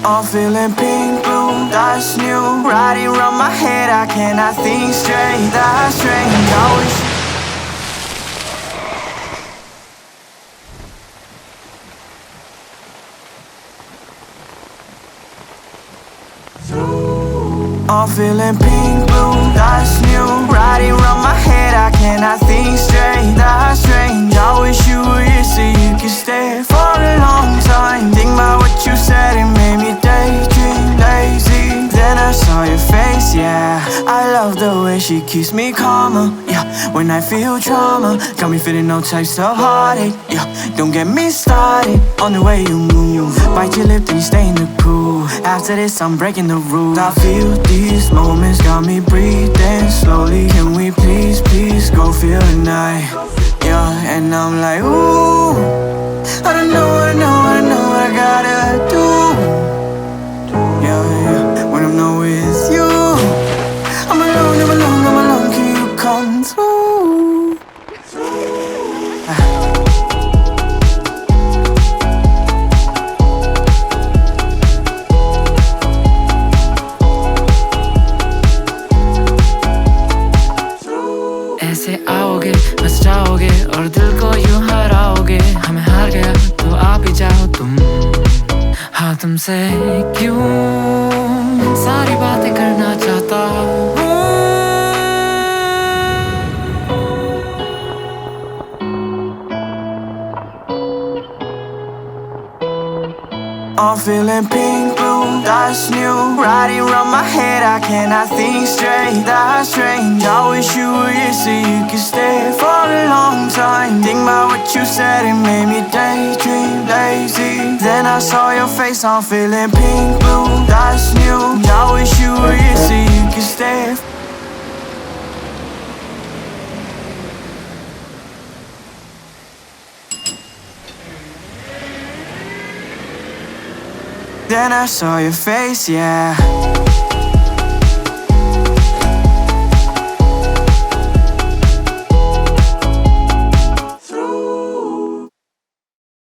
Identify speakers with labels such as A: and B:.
A: I'm feeling pink, blue, that's new. Riding around my head, I cannot think straight. That's strange, I wish. I'm feeling pink, blue, that's new. Riding around my head, I cannot think straight. That's strange, I wish you were here so you could stay for a long time. Think about what you said, it made me daydream, lazy. Then I saw your face, yeah. I love the way she keeps me calmer, yeah. When I feel trauma, got me feeling no types of heartache, yeah. Don't get me started on the way you move. Bite your lip, then you stay in the groove. After this, I'm breaking the rules. I feel these moments got me breathing slowly. Can we please, please go feel the night? Yeah, and I'm like, ooh, I don't know what I gotta do. Yeah, yeah, when I'm not with you, I'm alone, can you come through?
B: ऐसे आओगे बस जाओगे और दिल को यूं हराओगे हमें हार गया तो आप ही जाओ तुम हाँ तुमसे क्यों सारी बातें करना चाहता हूँ
A: I'm feeling pink, blue, that's new. Riding around my head, I cannot think straight. That's strange, I wish you were here so you could stay for a long time. Think about what you said, it made me daydream, lazy. Then I saw your face, I'm feeling pink, blue, that's new. I wish you were here so you could stay. Then I saw your face, yeah.